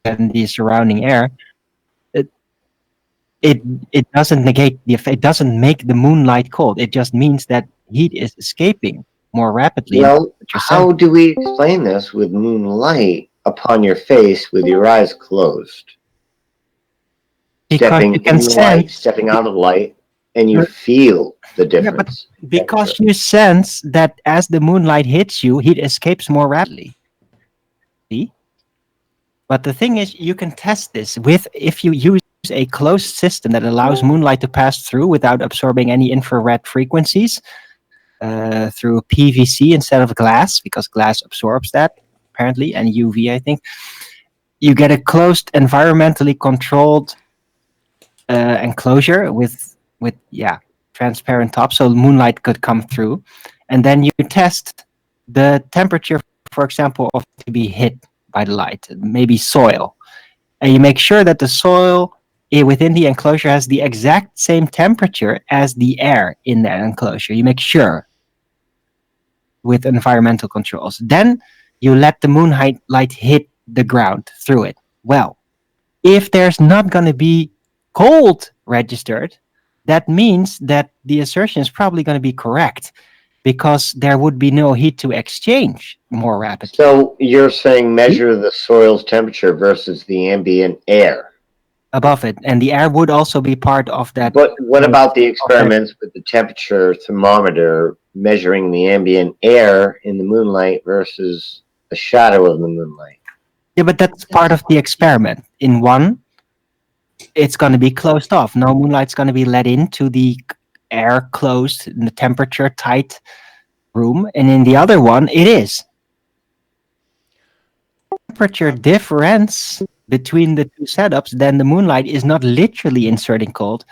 than the surrounding air, it it, it doesn't negate the effect. It doesn't make the moonlight cold. It just means that heat is escaping more rapidly in Well, your how do we explain this with moonlight upon your face with your eyes closed? because Stepping you can in light, sense. stepping out of light, and you feel the Yeah, but difference. because Temperature. you sense that as the moonlight hits you, heat escapes more rapidly. See? But the thing is, you can test this with if you use a closed system that allows moonlight to pass through without absorbing any infrared frequencies through PVC instead of glass, because glass absorbs that apparently, and UV, I think. You get a closed, environmentally controlled enclosure with transparent top, so moonlight could come through, and then you test the temperature, for example, of to be hit by the light, maybe soil, and you make sure that the soil within the enclosure has the exact same temperature as the air in that enclosure. You make sure with environmental controls. Then you let the moonlight light hit the ground through it. Well, if there's not going to be cold registered, that means that the assertion is probably going to be correct because there would be no heat to exchange more rapidly So you're saying measure the soil's temperature versus the ambient air. above it, and the air would also be part of that. But what about the Of that. experiments with the temperature thermometer measuring the ambient air in the moonlight versus the shadow of the moonlight? Yeah, but that's part of the experiment. In one, it's going to be closed off. No moonlight's going to be let into the air closed, in the temperature tight room, and in the other one, it is. Temperature difference between the two setups, then the moonlight is not literally inserting cold.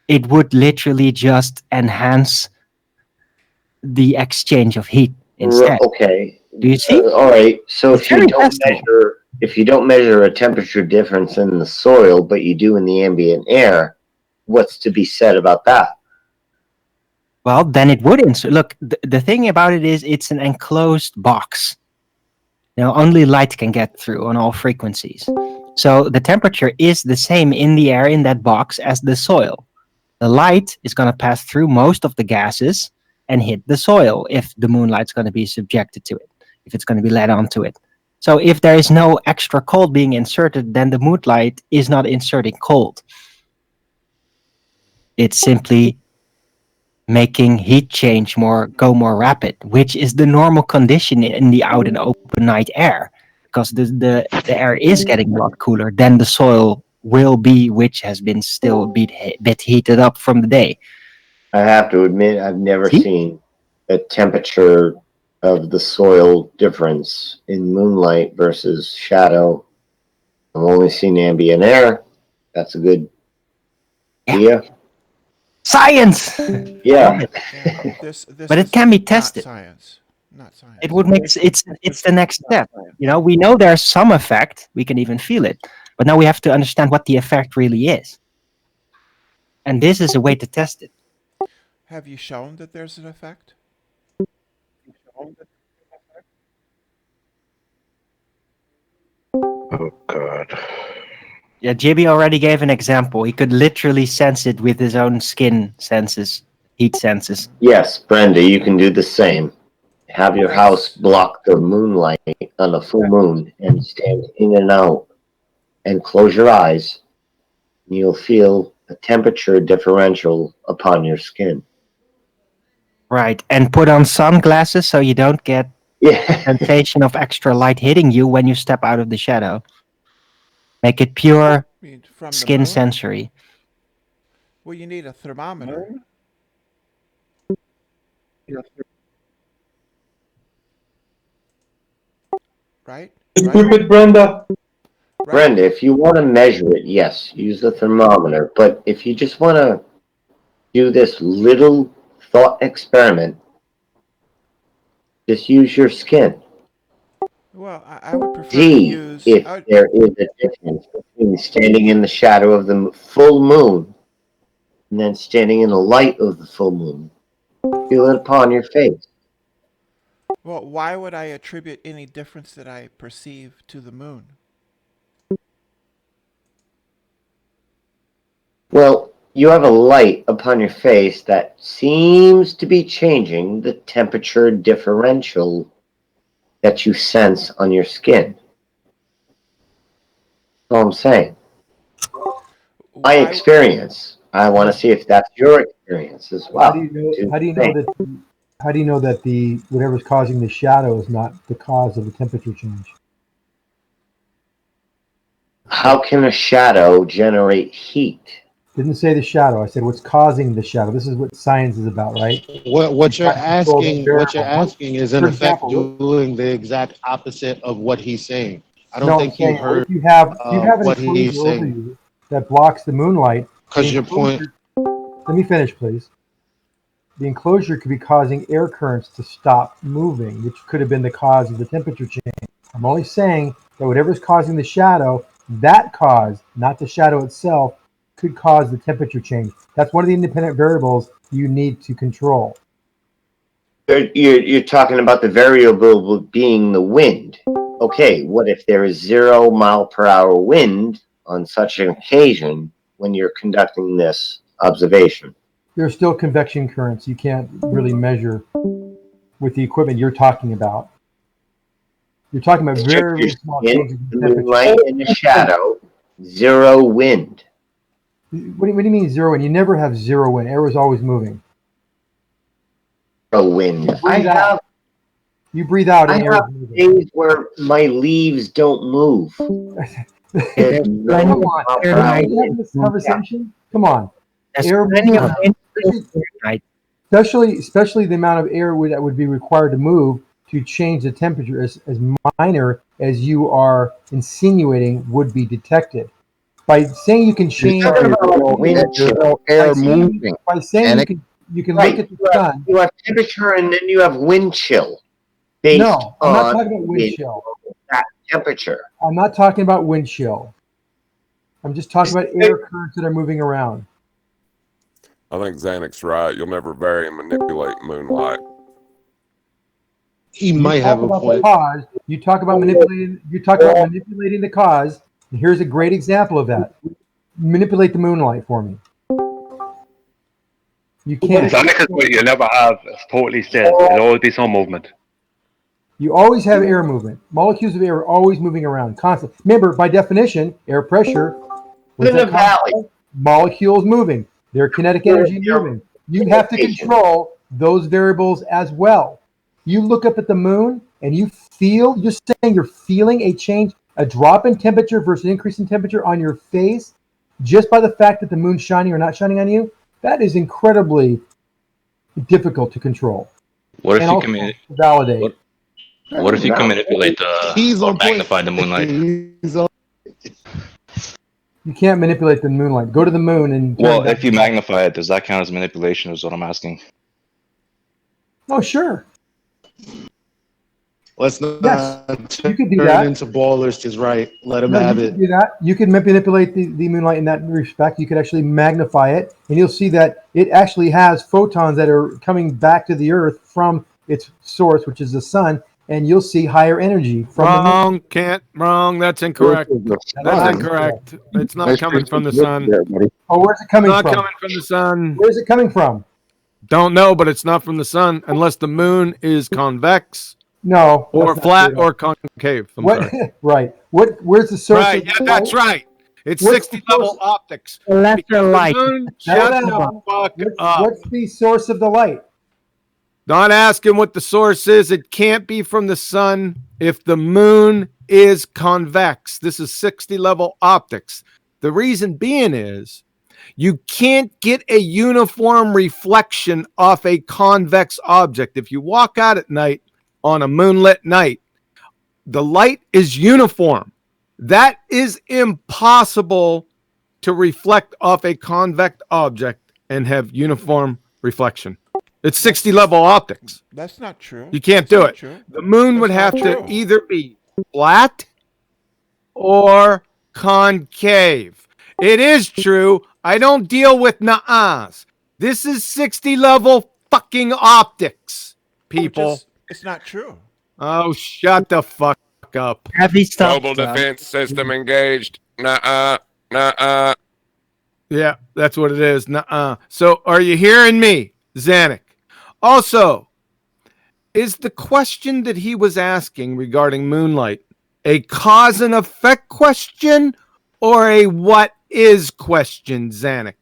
It would literally just enhance the exchange of heat instead. Okay. Do you see? All right. So It's very testable. if you don't measure a temperature difference in the soil, but you do in the ambient air, what's to be said about that? Well, then it would insert. Look, the thing about it is it's an enclosed box. Only light can get through on all frequencies. So the temperature is the same in the air in that box as the soil. The light is going to pass through most of the gases and hit the soil if the moonlight's going to be subjected to it, if it's going to be let onto it. So if there is no extra cold being inserted, then the moonlight is not inserting cold. It's simply making heat change go more rapid, which is the normal condition in the out and open night air, because the air is getting a lot cooler than the soil will be, which has been still bit heated up from the day. I have to admit, I've never See? seen a temperature of the soil difference in moonlight versus shadow. I've only seen ambient air. That's a good Yeah. idea. Science. Yeah. Yeah, this But it is can be not tested. science. Not It science. would make it's the next step. We know there's some effect. We can even feel it, but now we have to understand what the effect really is, and this is a way to test it. Have you shown that there's an effect? Oh God. Yeah, JB already gave an example. He could literally sense it with his own skin senses, heat senses. Yes, Brenda, you can do the same. Have your house That's block the moonlight on a full moon and stand in and out and close your eyes. And you'll feel a temperature differential upon your skin. Right, and put on sunglasses so you don't get Yeah. sensation of extra light hitting you when you step out of the shadow. Make it pure I mean, from the skin moon. sensory. Well, you need a thermometer, right? Right? Stupid Brenda. Right? Brenda, if you want to measure it, yes, use the thermometer. But if you just want to do this little thought experiment, just use your skin. Well, I would prefer to See use. if there is a difference between standing in the shadow of the full moon and then standing in the light of the full moon. Feel it upon your face. Well, why would I attribute any difference that I perceive to the moon? Well, you have a light upon your face that seems to be changing the temperature differential that you sense on your skin. That's all I'm saying. My I, experience. I want to see if that's your experience as well. How do you know? Do How do you the know same. that? How do you know that the whatever's causing the shadow is not the cause of the temperature change? How can a shadow generate heat? Didn't say the shadow. I said what's causing the shadow. This is what science is about, right? What you're Try to control the variable. asking is in For effect example, doing the exact opposite of what he's saying. I don't no, I'm think you saying what heard if you have an what enclosure he's over saying. you that blocks the moonlight? The Because your point, enclosure. Let me finish, please. The enclosure could be causing air currents to stop moving, which could have been the cause of the temperature change. I'm only saying that whatever's causing the shadow, that cause, not the shadow itself, could cause the temperature change. That's one of the independent variables you need to control. You're talking about the variable being the wind. Okay, what if there is 0 mile per hour wind on such an occasion when you're conducting this observation? There's still convection currents you can't really measure with the equipment you're talking about. You're talking about very, very small In changes the in temperature. moonlight and the shadow, zero wind. What do you mean zero wind? You never have zero wind. Air is always moving. Zero wind. You breathe out I and air have is moving. days where my leaves don't move. There's no plenty Come on, mile per air are hour night. we having this wind. conversation? Come on. There's Air plenty of movement, wind night. especially the amount of air that would be required to move to change the temperature as minor as you are insinuating would be detected. By saying you can You're change talking about by wind chill. air moving. saying And you can Right. look at the sun. You have temperature and then you have wind chill based No, I'm not on talking about wind wind chill. that temperature. I'm not talking about wind chill. I'm just talking about air currents that are moving around. I think Xanix's right. You'll never vary and manipulate moonlight. he You might talk have a about the point. cause. You talk about manipulating. You talk about manipulating the cause. And here's a great example of that. Manipulate the moonlight for me. You can't. Xanax is what you'll never have. It's totally still. It'll always be some movement. You always have air movement. Molecules of air are always moving around, constantly. Remember, by definition, air pressure. In the valley. Molecules moving. Their kinetic energy moving. You have to control those variables as well. You look up at the moon and you're saying you're feeling a change, a drop in temperature versus an increase in temperature on your face just by the fact that the moon's shining or not shining on you. That is incredibly difficult to control. What if and you also can to validate. what if you can manipulate He's or on magnify point. the moonlight? He's on. You can't manipulate the moonlight. Go to the moon and turn Well, it if you up. magnify it, does that count as manipulation? Is what I'm asking. Oh, sure. Let's not Yes, you could do turn that. into ballers. Just right. Let him No, have you it. could do that. You can manipulate the moonlight in that respect. You could actually magnify it, and you'll see that it actually has photons that are coming back to the Earth from its source, which is the sun, and you'll see higher energy from the moon. Wrong. That's incorrect. That's Sun. incorrect. It's not Nice coming from the place to sun. there, buddy. Oh, where's it coming Not from? coming from the sun. Where's it coming from? Don't know, but it's not from the sun unless the moon is convex No. or that's not flat true. or concave. I'm What? sorry. Right. Where's the source? Right. Of Yeah, that's right. It's What's 60 the level source? optics. Lesser Because light. the moon, Settle shut down. the fuck up. What's the source of the light? Not asking what the source is. It can't be from the sun if the moon is convex. This is 60 level optics. The reason being is you can't get a uniform reflection off a convex object. If you walk out at night on a moonlit night, the light is uniform. That is impossible to reflect off a convex object and have uniform reflection. It's 60 level optics. That's not true. You can't That's do not it. true. The moon would That's have not to true. either be flat or concave. It is true. I don't deal with na-ahs. This is 60 level fucking optics, people. It's not true. Oh, shut the fuck up. Heavy stuff. Global defense system engaged. Nuh-uh. Nuh-uh. Yeah, that's what it is. Nuh-uh. So are you hearing me, Zanuck? Also, is the question that he was asking regarding moonlight a cause and effect question or a what is question, Zanuck?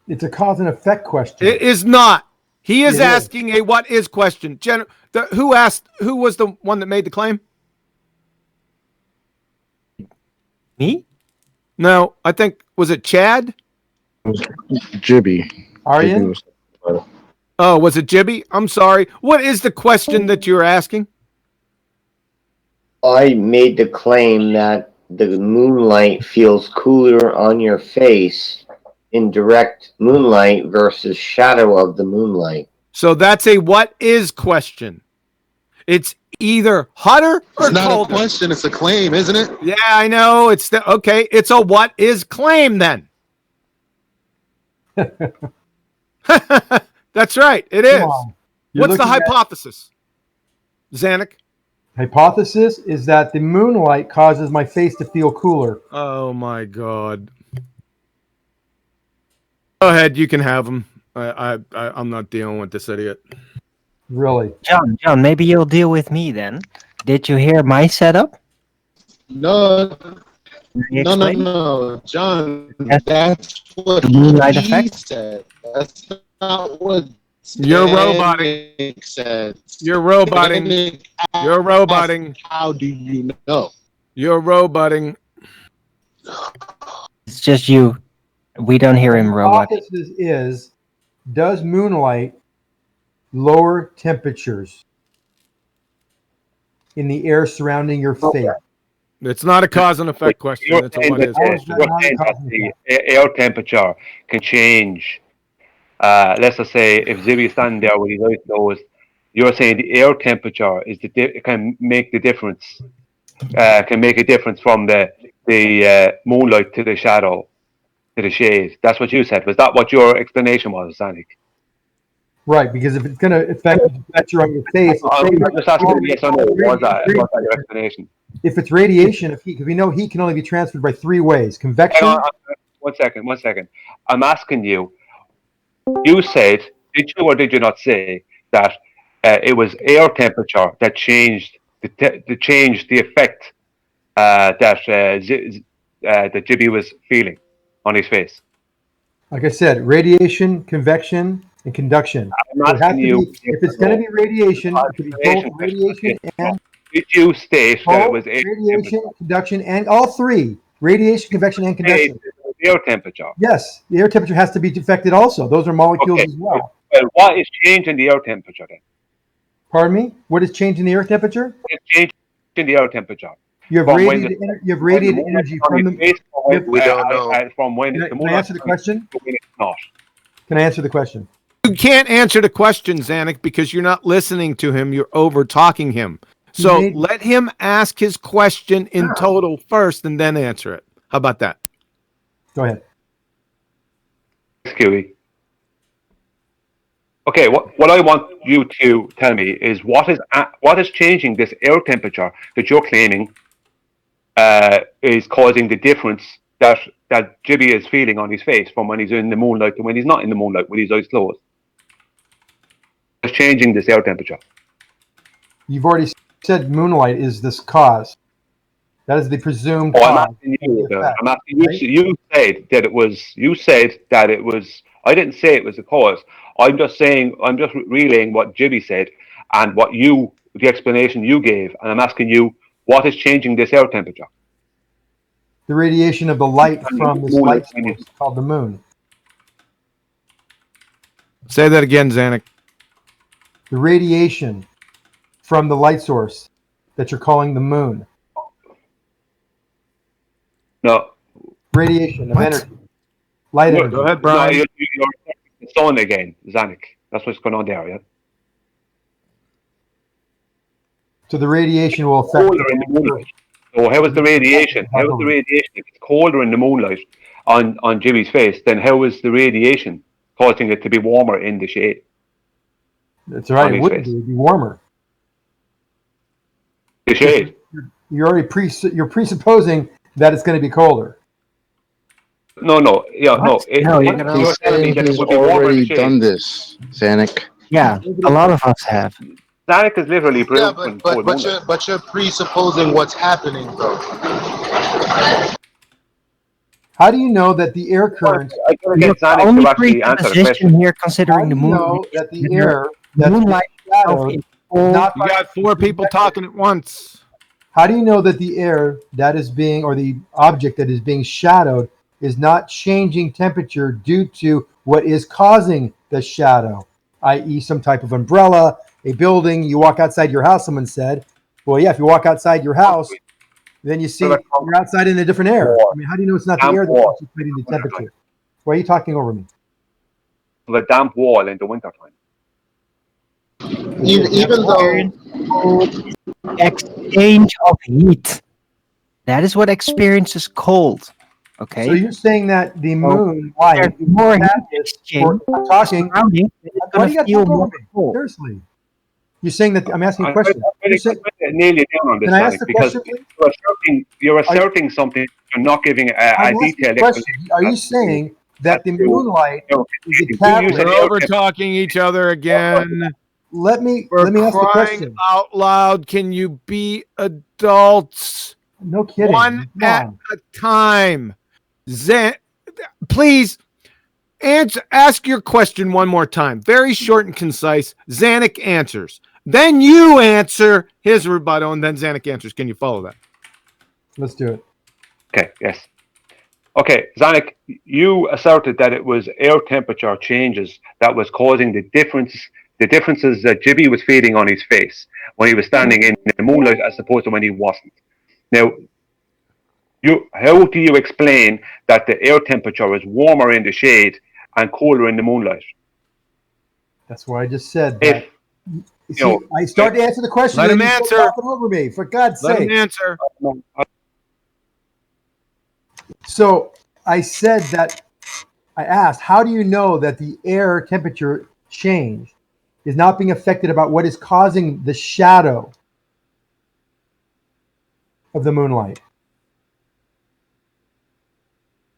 It's a cause and effect question. It is not. He is It is. asking a what is question. Who asked? Who was the one that made the claim? Me? No, I think was it Chad? Jibby. Aryan? Oh, was it Jibby? I'm sorry. What is the question that you're asking? I made the claim that the moonlight feels cooler on your face in direct moonlight versus shadow of the moonlight. So that's a what is question. It's either hotter or It's not colder. a question, it's a claim, isn't it? Yeah, I know. Okay. It's a what is claim then. That's right. It is. What's the hypothesis, Zanuck? Hypothesis is that the moonlight causes my face to feel cooler. Oh my God. Go ahead. You can have them. I'm not dealing with this idiot. Really? John, maybe you'll deal with me then. Did you hear my setup? No, No, no. John, That's that's what the moonlight he effect? said. That's not what You're roboting. Zanuck said. You're roboting. Zanuck You're roboting. asked, how do you know? You're roboting. It's just you. We don't hear him robot. Hypothesis is, does moonlight lower temperatures in the air surrounding your face? It's not a cause and effect question. You're It's a saying what that, is How question. is that you're not a saying cause that and the effect? air temperature can change. Let's just say if Zibby is standing there with his eyes closed, you're saying the air temperature is can make the difference. Can make a difference from the moonlight to the shadow to the shade. That's what you said. Was that what your explanation was, Zanuck? Right, because if it's going to affect the temperature on your face, I'm just asking you yes or no. Was that your explanation? if it's radiation, because we know heat can only be transferred by three ways: Hang convection. on, 1 second. I'm asking you. You said, did you or did you not say that it was air temperature that changed the effect that Jibby was feeling on his face? Like I said, radiation, convection, and conduction. I'm So it has asking to you. be, if it's going to be radiation, it could be both radiation and Did you state that it was air radiation, conduction, and all three: radiation, convection, and conduction. air temperature? Yes, the air temperature has to be affected also. Those are molecules Okay. as well. Well, what is changing the air temperature then? Pardon me? What is changing the air temperature? It's changing the air temperature. You have From radiated, you have radiated energy from the. We don't know. From when Can the I moonlight answer the question? to when it's not. Can I answer the question? You can't answer the question, Zanuck, because you're not listening to him. You're over talking him. So let him ask his question in total first and then answer it. How about that? Go ahead. Skewy. Okay, what I want you to tell me is what is changing this air temperature that you're claiming is causing the difference that Jibby is feeling on his face from when he's in the moonlight to when he's not in the moonlight with his eyes closed. It's changing this air temperature. You've already said moonlight is this cause. That is the presumed I'm cause. asking you. I'm asking you. right? You said that it was. You said that it was. I didn't say it was the cause. I'm just saying. I'm just relaying what Jibby said and the explanation you gave, and I'm asking you what is changing this air temperature. The radiation of the light from this light source called the moon. Say that again, Zanuck. The radiation from the light source that you're calling the moon. No. Radiation of energy. Light energy. Go ahead, Brian. No, you're the sun again, Zanuck. That's what's going on there, yeah. So the radiation will affect Colder in the moonlight. So how is the radiation? How is the radiation? If it's colder in the moonlight on Jimmy's face, then how is the radiation causing it to be warmer in the shade? That's right. on It his wouldn't face? be. It'd be warmer. The shade. You're already you're presupposing that it's going to be colder. No, yeah, no. What? No, you're gonna- You're He's telling me saying that it he's would be warmer in the already shade. done this, Zanuck. Yeah, a lot of us have. Zanuck is literally Yeah, proven cold but moonlight. you're presupposing what's happening though. How do you know that the air current? I gotta Look, get the Zanuck only to actually answer the presupposition question. here, How considering do the you moon, know that the is air that's moonlight being itself shadowed is is cold. not You got four people talking at once. How do you know that the air that is being, or the object that is being shadowed, is not changing temperature due to what is causing the shadow, i.e., some type of umbrella, a building? You walk outside your house, someone said. Well, yeah, if you walk outside your house, then you see you're outside in a different air. I mean, how do you know it's not the air that's actually creating the temperature? Why are you talking over me? The damp wall in the wintertime. Even though Exchange of heat. That is what experiences cold. Okay. So you're saying that the So moon there's light more heat is exchange talking. surrounding, it's Why do gonna you got to feel talk over more me? cold. Seriously, you're saying that I'm asking a I'm question. going to nail you down on this, Can I ask Zanuck, the because question, please? you're asserting something. You're not giving a I'm asking detailed a question. explanation. Are you saying that the That's true. moonlight No, is a you catalyst? said We're air over talking each other again. Let me We're ask the crying question. out loud. Can you be adults? No kidding. One Come at on. a time. Please ask your question one more time. Very short and concise. Zanuck answers. Then you answer his rebuttal, and then Zanuck answers. Can you follow that? Let's do it. Okay, yes. Okay, Zanuck, you asserted that it was air temperature changes that was causing the differences that Jibby was feeling on his face when he was standing in the moonlight as opposed to when he wasn't. Now, how do you explain that the air temperature is warmer in the shade and cooler in the moonlight? That's why I just said that. If See, I started to answer the question. Let then him you kept answer. talking over me. For God's Let sake. him answer. So I said that I asked, how do you know that the air temperature change is not being affected about what is causing the shadow of the moonlight?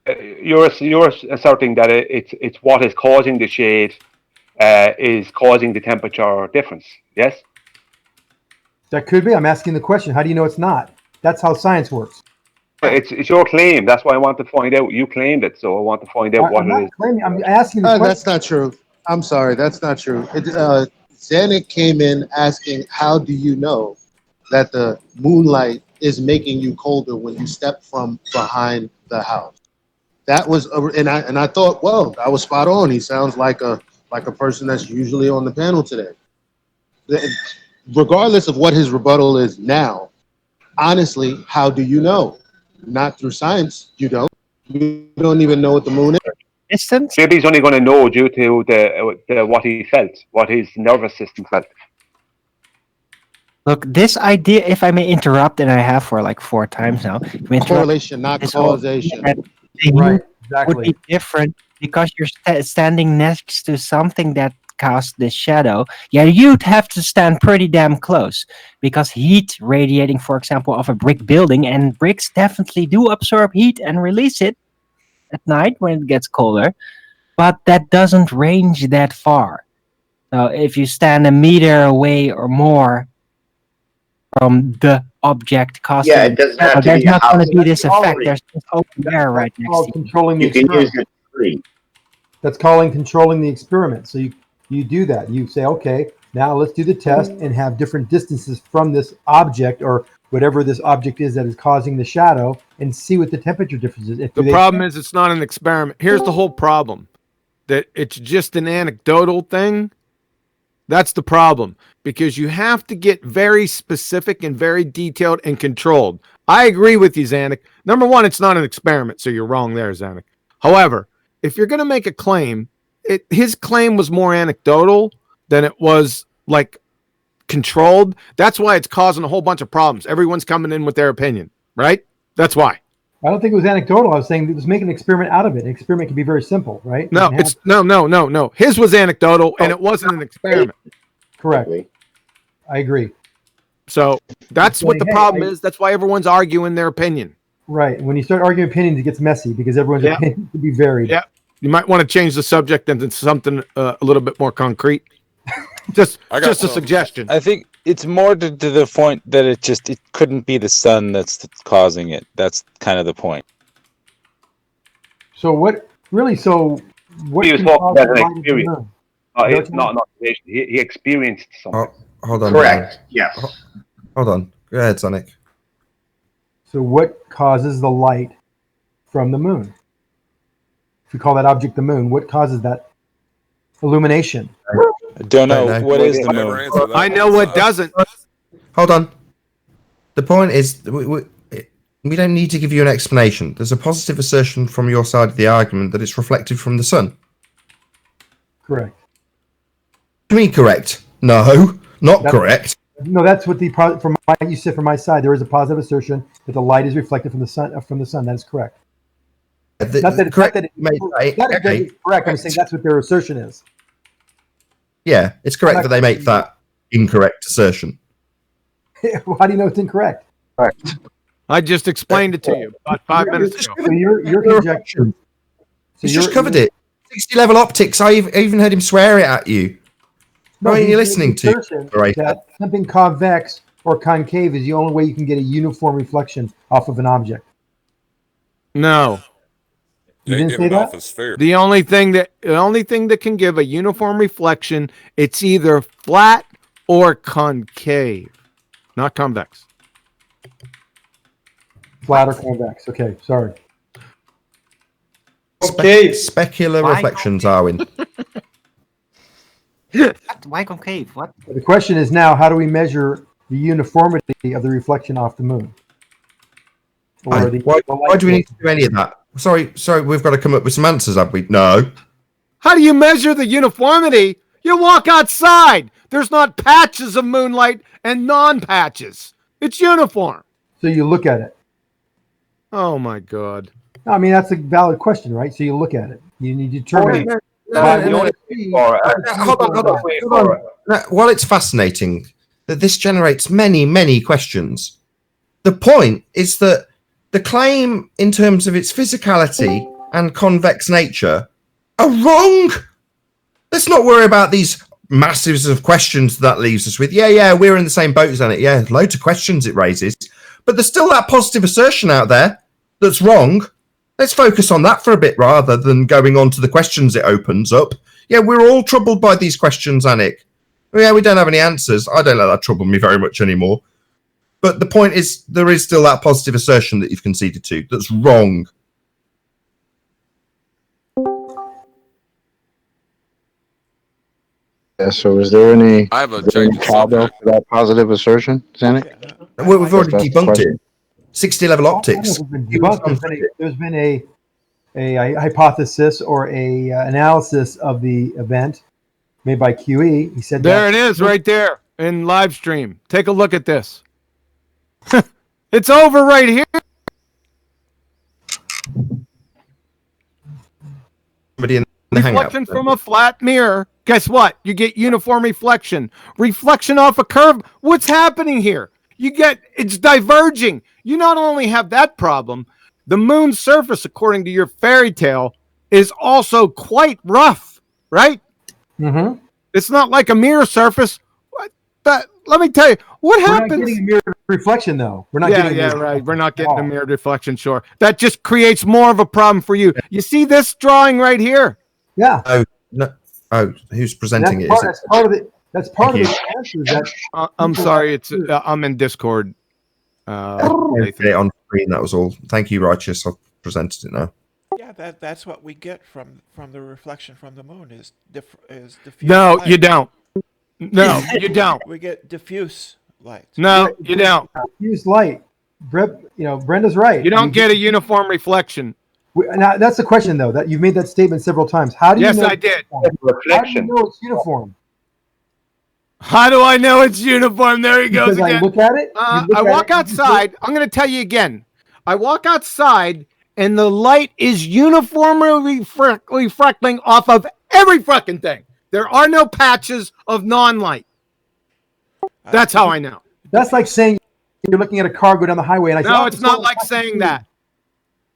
you're asserting that it's what is causing the shade is causing the temperature difference. Yes. That could be. I'm asking the question. How do you know it's not? That's how science works. It's your claim. That's why I want to find out. You claimed it, so I want to find out what I'm it not is. claiming. I'm asking the question. that's not true. I'm sorry, that's not true. Zanuck came in asking, "How do you know that the moonlight is making you colder when you step from behind the house?" That was, and I thought, well, I was spot on. He sounds like a person that's usually on the panel today. Regardless of what his rebuttal is now, honestly, how do you know? Not through science. You don't. You don't even know what the moon is. Distance? Jibby's only going to know due to the what he felt, what his nervous system felt. Look, this idea, if I may interrupt, and I have for like 4 times now, if I may interrupt, Correlation, not this whole idea causation. that the Right. heat would Exactly. be different because you're standing next to something that casts the shadow. Yeah, you'd have to stand pretty damn close because heat radiating, for example, of a brick building, and bricks definitely do absorb heat and release it at night when it gets colder, but that doesn't range that far. So if you stand a meter away or more from the object casting, Yeah, it doesn't have to there's be a not house. going to be this effect. Already. There's just open air right That's next called to you. controlling the You can use experiment. your tree. That's calling controlling the experiment. So you do that. You say, okay, now let's do the test and have different distances from this object or whatever this object is that is causing the shadow, and see what the temperature difference is. The problem is it's not an experiment. Here's the whole problem. That it's just an anecdotal thing. That's the problem, because you have to get very specific and very detailed and controlled. I agree with you, Zanuck. Number one, it's not an experiment, so you're wrong there, Zanuck. However, if you're going to make a claim, his claim was more anecdotal than it was like controlled. That's why it's causing a whole bunch of problems. Everyone's coming in with their opinion, right? That's why. I don't think it was anecdotal. I was saying it was making an experiment out of it. An experiment can be very simple, right? No, it's no. His was anecdotal, and it wasn't an experiment. Correct. I agree. So that's what the problem is. That's why everyone's arguing their opinion. Right. When you start arguing opinions, it gets messy because everyone's Yeah. opinion can be varied. Yeah. You might want to change the subject into something a little bit more concrete. Just a suggestion. I think it's more to the point that it couldn't be the sun that's causing it. That's kind of the point. So what really? So what? He was can talking cause about the an light of the experience. moon? It's not observation. He experienced something. Hold on. Correct. Yes. Hold on. Go ahead, Sonic. So what causes the light from the moon? If you call that object the moon, what causes that illumination? I don't know. What is the Never moon? answer that I know one. what doesn't. Hold on. The point is, we don't need to give you an explanation. There's a positive assertion from your side of the argument that it's reflected from the sun. Correct. To me, correct. No, not correct. No, that's what you said from my side. There is a positive assertion that the light is reflected from the sun. That is correct. Not that it's correct. I'm saying that's what their assertion is. Yeah, it's correct that they make that incorrect assertion. How do you know it's incorrect? Correct. I just explained it to you about 5 minutes ago. So your conjecture. He's just covered it. 60 level optics. I even heard him swear it at you. What are you listening to? That something convex or concave is the only way you can get a uniform reflection off of an object. No. You didn't say that? The only thing that can give a uniform reflection, it's either flat or concave, not convex. Flat or convex. Okay, sorry. Specular reflections, Arwyn. Why concave? What? The question is now, how do we measure the uniformity of the reflection off the moon? Why do we need to do any of that? Sorry, we've got to come up with some answers, have we? No. How do you measure the uniformity? You walk outside. There's not patches of moonlight and non-patches. It's uniform. So you look at it. Oh my God. Oh, I mean, that's a valid question, right? So you look at it. You need to determine. Hold on. While it's fascinating that this generates many, many questions, the point is that the claim in terms of its physicality and convex nature are wrong. Let's not worry about these massives of questions that leaves us with. Yeah, we're in the same boat as it. Yeah, loads of questions it raises. But there's still that positive assertion out there that's wrong. Let's focus on that for a bit rather than going on to the questions it opens up. Yeah, we're all troubled by these questions, Anik. Yeah, we don't have any answers. I don't let that trouble me very much anymore. But the point is, there is still that positive assertion that you've conceded to that's wrong. Yeah, so is there any I have a change of cowbell subject. for that positive assertion, Zanik? We've already That's the debunked question. it. 60 level optics. There's been a hypothesis or a analysis of the event made by QE. He said There it is right there in live stream. Take a look at this. It's over right here. Somebody in the hangout. Reflection from a flat mirror. Guess what? You get uniform reflection. Reflection off a curve. What's happening here? It's diverging. You not only have that problem, the moon's surface, according to your fairy tale, is also quite rough, right? Mm-hmm. It's not like a mirror surface. Let me tell you, what happens? We're not getting a mirror reflection, though. We're not getting right. We're not getting a mirrored reflection, sure. That just creates more of a problem for you. You see this drawing right here? Yeah. Oh, no. Oh, who's presenting it? That's part of it. That's part of the answer. I'm sorry. I'm in Discord. Get it on screen. That was all. Thank you, Righteous. I've presented it now. Yeah, that's what we get from the reflection from the moon is diffuse. No, light. you don't. No, you don't. We get diffuse light. No, you don't. Diffuse light. Brenda's right. You don't get a uniform reflection. Now that's the question, though. That you've made that statement several times. How do you? Yes, know I did. Reflection. How do you know it's uniform? How do I know it's uniform? There he goes Because again. I look at it. I walk outside. I'm going to tell you again. I walk outside, and the light is uniformly reflecting off of every fucking thing. There are no patches of non-light. That's how I know. That's like saying you're looking at a car go down the highway, and I say, No, it's not like saying that.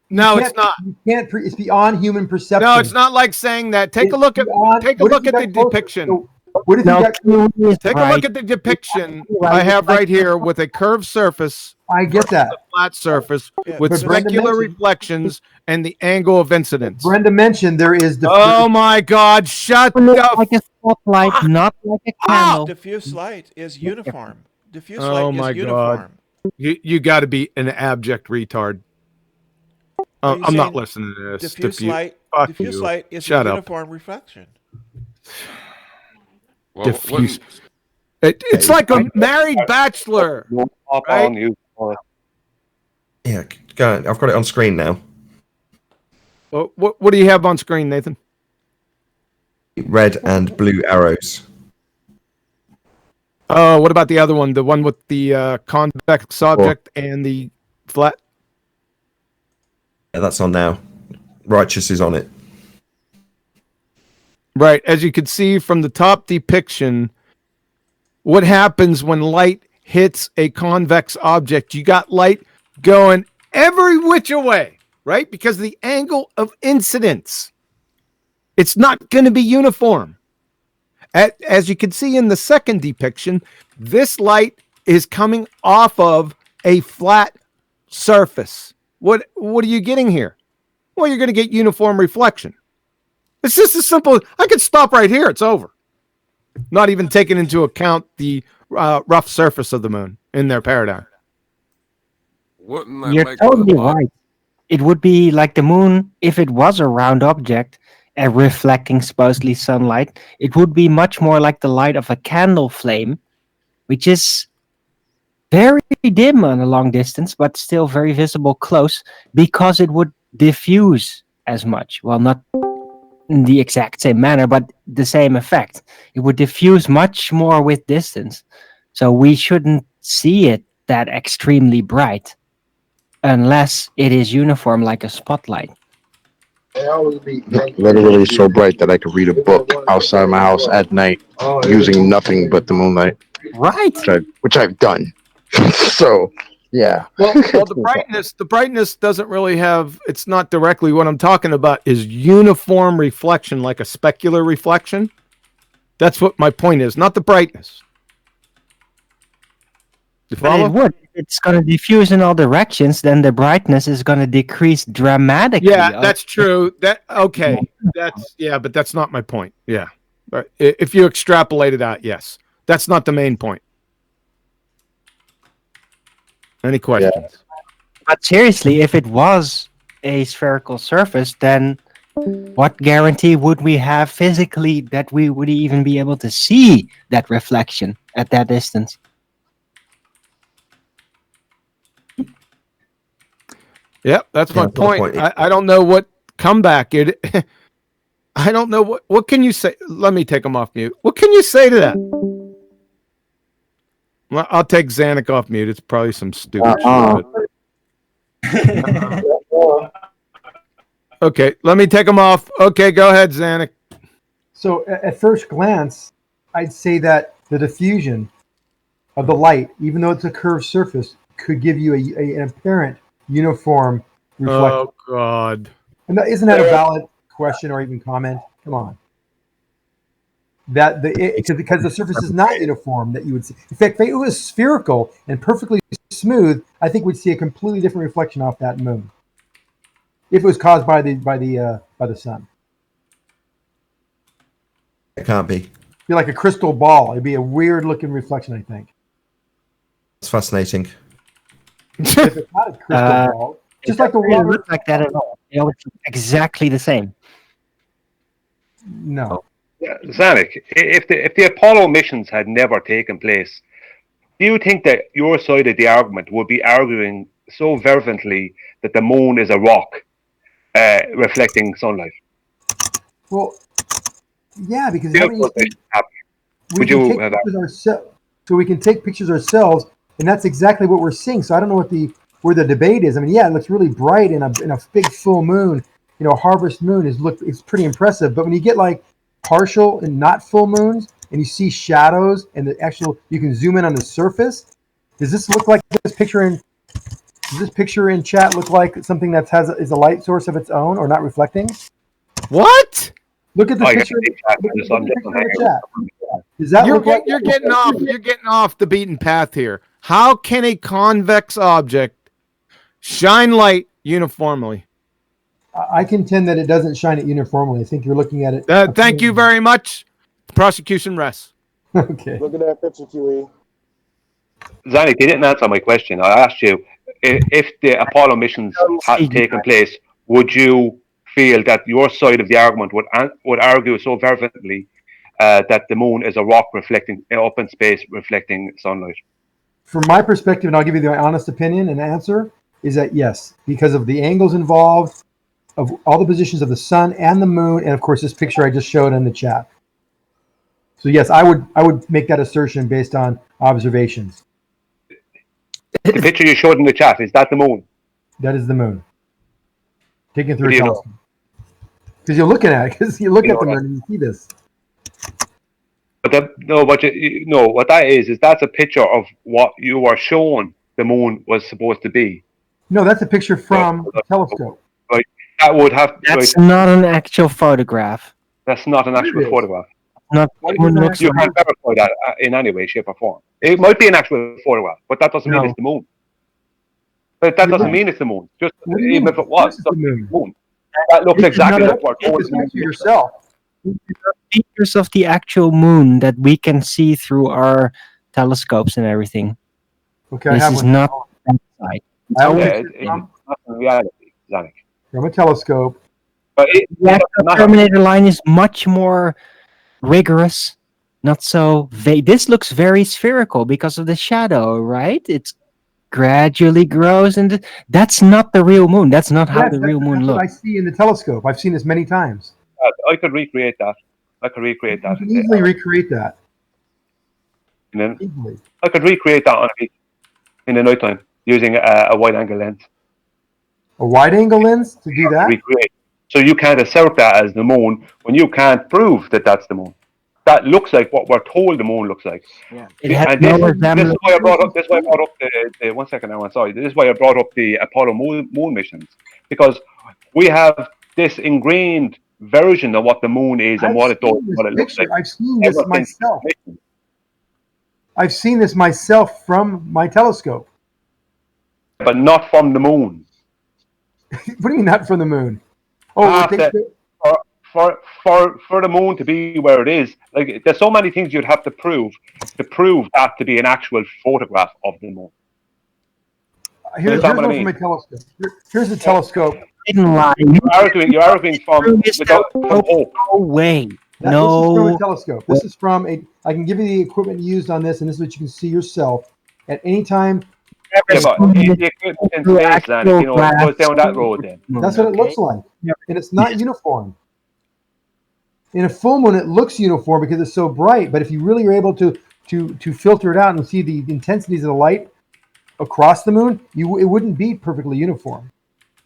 No, it's not. You can't. It's beyond human perception. No, it's not like saying that. Take a look at the depiction. So what if No, you got? Take a look at the depiction I have right here with a curved surface. I get that. A flat surface Yeah, with but Brenda specular mentioned- reflections and the angle of incidence. Brenda mentioned there is the. Oh my God! Shut up! Like a spotlight, not like a candle. diffuse light is uniform. Diffuse Oh light my is uniform. God! You got to be an abject retard. Are you I'm not saying listening to this. Diffuse light. Fuck Diffuse you. light is Shut a up. uniform reflection. Well, Diffuse. It's like a married bachelor. Right? Yeah, go on. I've got it on screen now. What do you have on screen, Nathan? Red and blue arrows. Oh, what about the other one? The one with the convex object and the flat? Yeah, that's on now. Righteous is on it. Right. As you can see from the top depiction, what happens when light hits a convex object? You got light going every which way, right? Because of the angle of incidence. It's not going to be uniform. As you can see in the second depiction, this light is coming off of a flat surface. What are you getting here? Well, you're going to get uniform reflection. It's just as simple. I could stop right here. It's over. Not even taking into account the rough surface of the moon in their paradigm. Wouldn't that You're make totally right. It would be like the moon, if it was a round object and reflecting supposedly sunlight, it would be much more like the light of a candle flame, which is very dim on a long distance, but still very visible close, because it would diffuse as much. Well, not in the exact same manner, but the same effect. It would diffuse much more with distance. So we shouldn't see it that extremely bright unless it is uniform like a spotlight. Literally so bright that I could read a book outside my house at night using nothing but the moonlight. Right. Which I've done. So, yeah. Well, the brightness doesn't really have. It's not directly what I'm talking about. Is uniform reflection like a specular reflection? That's what my point is. Not the brightness. You But follow? it would. If it's going to diffuse in all directions, then the brightness is going to decrease dramatically. Yeah, that's true. Okay. But that's not my point. Yeah. But if you extrapolate it out, yes. That's not the main point. Any questions? Yeah. But seriously, if it was a spherical surface, then what guarantee would we have physically that we would even be able to see that reflection at that distance? Yep, that's my Yeah, point. I don't know what comeback it. I don't know what can you say. Let me take them off mute. What can you say to that? Well, I'll take Zanuck off mute. It's probably some stupid shit. Okay, let me take them off. Okay, go ahead, Zanuck. So at first glance, I'd say that the diffusion of the light, even though it's a curved surface, could give you an apparent uniform reflection. Oh God! And isn't that a valid question or even comment? Come on. That because the surface is not uniform, that you would see. In fact, if it was spherical and perfectly smooth, I think we'd see a completely different reflection off that moon. If it was caused by the sun. It can't be. It'd be like a crystal ball. It'd be a weird looking reflection, I think. It's fascinating. If it's not a crystal ball, just like the It doesn't water. look like that at all. They always look exactly the same. No. Yeah, Zanuck, if the Apollo missions had never taken place, do you think that your side of the argument would be arguing so fervently that the moon is a rock reflecting sunlight? Well, yeah, because Yeah, I mean, we Would can you take have that? pictures ourselves, so we can take pictures ourselves, and that's exactly what we're seeing. So I don't know where the debate is. I mean, yeah, it looks really bright in a big full moon. You know, harvest moon it's pretty impressive. But when you get like partial and not full moons, and you see shadows, and the actual you can zoom in on the surface. Does this look like this picture in Does this picture in chat look like something that is a light source of its own or not reflecting? What? Look at the picture. Look at the picture in the chat. Does that look like you're getting off? You're getting off the beaten path here. How can a convex object shine light uniformly? I contend that it doesn't shine it uniformly. I think you're looking at it. Thank you very much. The prosecution rests. Okay. Look at that picture, QE. Zanik, you didn't answer my question. I asked you if the Apollo missions had taken place, would you feel that your side of the argument would argue so fervently that the moon is a rock reflecting up in space, reflecting sunlight? From my perspective, and I'll give you the honest opinion and answer, is that yes, because of the angles involved, of all the positions of the sun and the moon, and of course this picture I just showed in the chat. So yes, I would make that assertion based on observations. The picture you showed in the chat, is that the moon? That is the moon. Taken through What a do you know? telescope. Because you're looking at it, because you look You at the know moon and you see this. But what that is that's a picture of what you are shown the moon was supposed to be. No, that's a picture from a telescope. Right. That would have. That's not an actual photograph. That's not an actual photograph. Not moon looks You like. can't verify that in any way, shape, or form. It might be an actual photograph, but that doesn't mean it's the moon. But that doesn't mean it's the moon. Just even if it was, the moon. That looks exactly like what yourself. Features of the actual moon that we can see through our telescopes and everything. Okay, this is not outside. It's not in reality, Zanik. From a telescope. But the Terminator line is much more rigorous, not so vague. This looks very spherical because of the shadow, right? It's gradually grows, and that's not the real moon. That's not how the real moon That's what I looks. see in the telescope. I've seen this many times. I could recreate that. You can easily recreate that. And then I could recreate that on a beach in the nighttime using a wide-angle lens. A wide-angle lens to do that? Recreate. So you can't assert that as the moon when you can't prove that that's the moon. That looks like what we're told the moon looks like. Yeah. And this is why I brought up. This is why I brought up the 1 second. Now, sorry. This is why I brought up the Apollo moon missions, because we have this ingrained version of what the moon is and what it does, what it looks like. I've seen this myself. I've seen this myself from my telescope. But not from the moon. What do you mean not from the moon? Oh, for the moon to be where it is, like there's so many things you'd have to prove that to be an actual photograph of the moon. Here's one from my telescope. Here's the telescope. Didn't lie. You're arguing from hope. No way. This is from a telescope. This is from a. I can give you the equipment used on this, and this is what you can see yourself at any time. Yeah, but the equipment in space, then, it goes down that road. Then that's what it looks like, and it's not uniform. In a full moon, it looks uniform because it's so bright. But if you really are able to filter it out and see the intensities of the light across the moon, it wouldn't be perfectly uniform.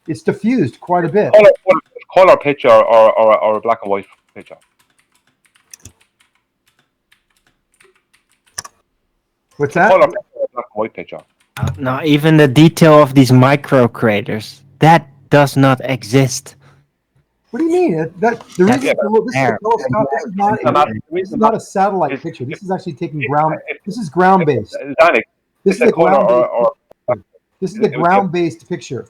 It's diffused quite a bit. Color picture or a black and white picture. What's that? Color picture or black and white picture. No, even the detail of these micro craters that does not exist. What do you mean? The reason this is not a satellite picture. This is actually taking ground. This is ground based. This is a ground based picture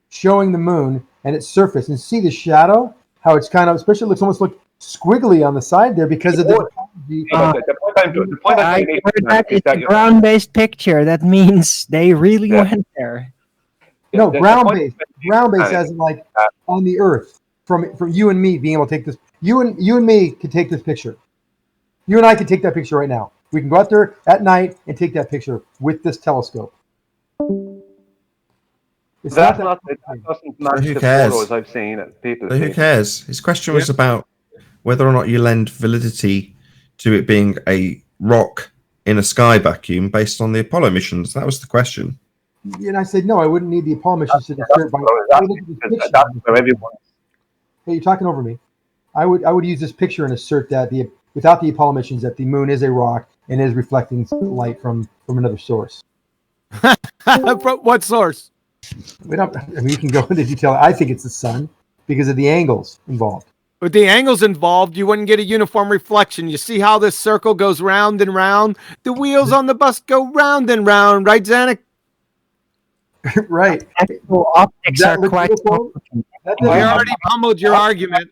showing the moon and its surface, and see the shadow. How it's kind of, especially looks almost like squiggly on the side there because of the. It's a ground-based picture. That means they really went there. No, ground-based. Ground-based as in like on the Earth. From you and me being able to take this. You and me could take this picture. You and I could take that picture right now. We can go out there at night and take that picture with this telescope. It's that doesn't match the photos I've seen of people. So who cares? His question was about whether or not you lend validity to it being a rock in a sky vacuum based on the Apollo missions. That was the question. And I said, no, I wouldn't need the Apollo missions to disturb my. Hey, you're talking over me. I would use this picture and assert that without the Apollo missions, that the moon is a rock and is reflecting light from another source. What source? We don't. I mean, you can go into detail. I think it's the sun because of the angles involved. With the angles involved, you wouldn't get a uniform reflection. You see how this circle goes round and round? The wheels on the bus go round and round, right, Zanuck? Right. Actual optics That are look quite beautiful? That We doesn't- already pummeled your argument.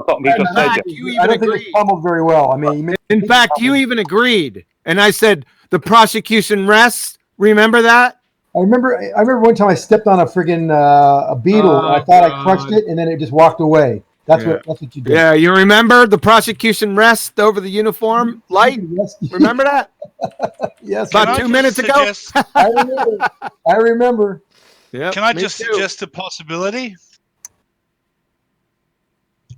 Something he just said. fact, Yeah. you I even don't think agreed. it's pummeled very well. I mean, In fact, you even agreed. And I said, the prosecution rests. Remember that? I remember one time I stepped on a friggin' a beetle and I thought I crushed it and then it just walked away. That's what you did. Yeah, you remember the prosecution rest over the uniform light? Yes. Remember that? Yes. About 2 minutes ago? I remember. I remember. Yep, Can I me just too. suggest a possibility?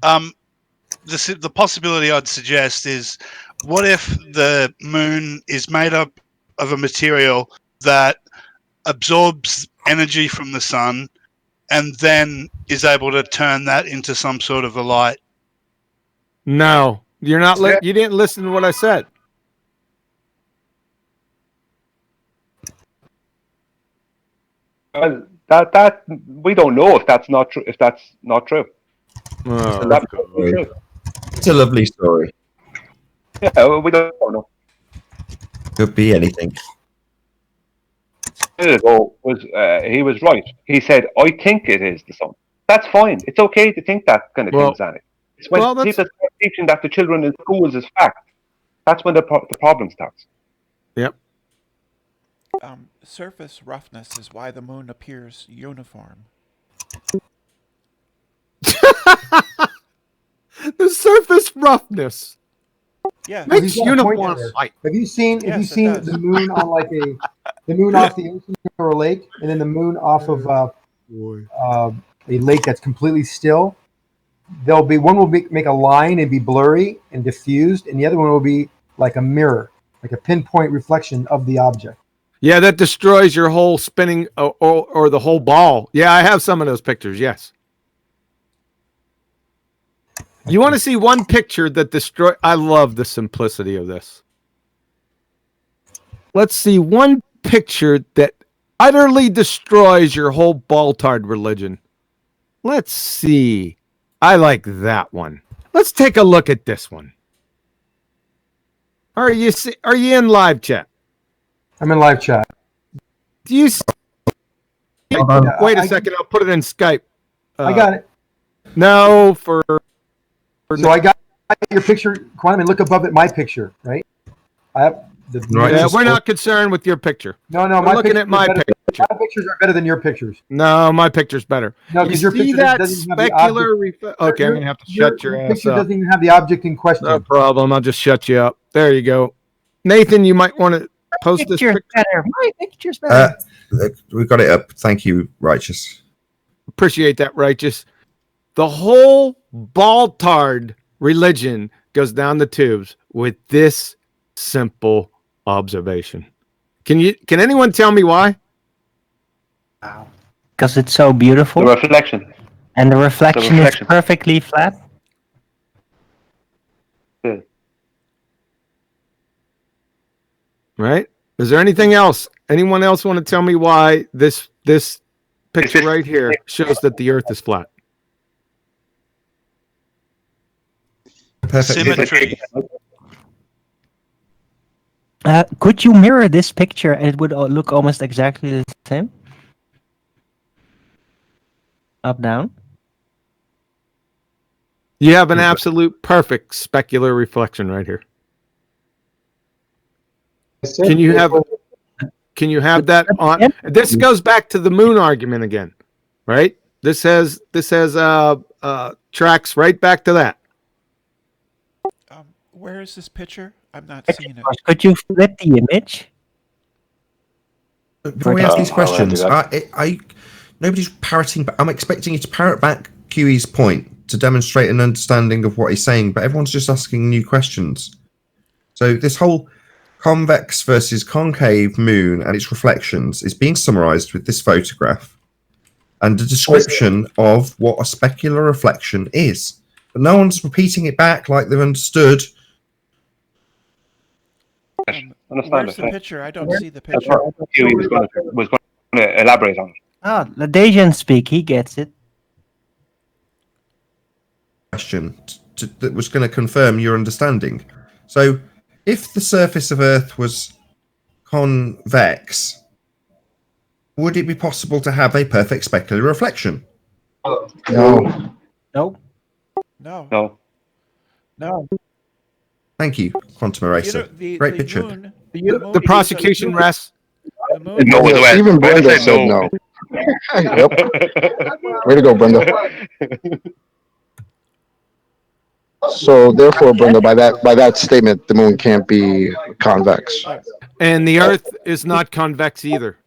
The possibility I'd suggest is, what if the moon is made up of a material that absorbs energy from the sun and then is able to turn that into some sort of a light? No, you're not. You didn't listen to what I said. That we don't know if that's not true. If that's not true. Oh, That's true. It's a lovely story. Yeah, well, we don't know. Could be anything. He was right. He said, "I think it is the sun." That's fine. It's okay to think that kind of Well- thing, Zanuck. It's when people start teaching that to children in schools is fact. That's when the problem starts. Yep. Surface roughness is why the moon appears uniform. The surface roughness Yeah, makes He's got a point uniform there. light. Have you seen Yes, it does. the moon on like the moon off the ocean or a lake, and then the moon off of a lake that's completely still? There'll be one will make a line and be blurry and diffused, and the other one will be like a mirror, like a pinpoint reflection of the object. Yeah, that destroys your whole spinning or the whole ball. Yeah, I have some of those pictures. Yes. You want to see one picture that destroy? I love the simplicity of this. Let's see one picture that utterly destroys your whole Baltard religion. Let's see. I like that one. Let's take a look at this one. Are you in live chat? I'm in live chat. Do you see? Wait a second. I'll put it in Skype. I got it. No, for. So I got your picture, Quantum, and look above it, my picture, right? I have the. Yeah, we're not concerned with your picture. No, we're my looking at my picture. My pictures are better than your pictures. No, my picture's better. No, you because your see picture that doesn't have the specular. Okay, I'm gonna have to shut your ass picture up. doesn't even have the object in question. No problem. I'll just shut you up. There you go. Nathan, you might want to post this picture. Better. My picture's better. We've got it up. Thank you, Righteous. Appreciate that, Righteous. The whole Baltard religion goes down the tubes with this simple observation. Can anyone tell me why? Because it's so beautiful. The reflection. And the reflection is perfectly flat. Yeah. Right? Is there anything else? Anyone else want to tell me why this picture right here shows that the Earth is flat? Perfect. Symmetry. Could you mirror this picture and it would look almost exactly the same? Up, down? You have an absolute perfect specular reflection right here. Can you have that on? This goes back to the moon argument again, right? This has tracks right back to that. Where is this picture? I'm not seeing it. Could you flip the image? Before we ask these questions, nobody's parroting, but I'm expecting you to parrot back QE's point to demonstrate an understanding of what he's saying, but everyone's just asking new questions. So this whole convex versus concave moon and its reflections is being summarized with this photograph and a description of what a specular reflection is. But no one's repeating it back like they've understood. Where's the picture? I don't see the picture. He was going to elaborate on it. Oh, Ladasian speak. He gets it. Question that was going to confirm your understanding. So, if the surface of Earth was convex, would it be possible to have a perfect specular reflection? No. Nope. No. No. No. Thank you, Quantum Eraser. Great picture. Moon, The prosecution rests. The moon, No, Yeah, the even Brenda Brenda said said no. Yep. Way to go, Brenda. So therefore, Brenda, by that statement, the moon can't be convex. And the Earth is not convex either.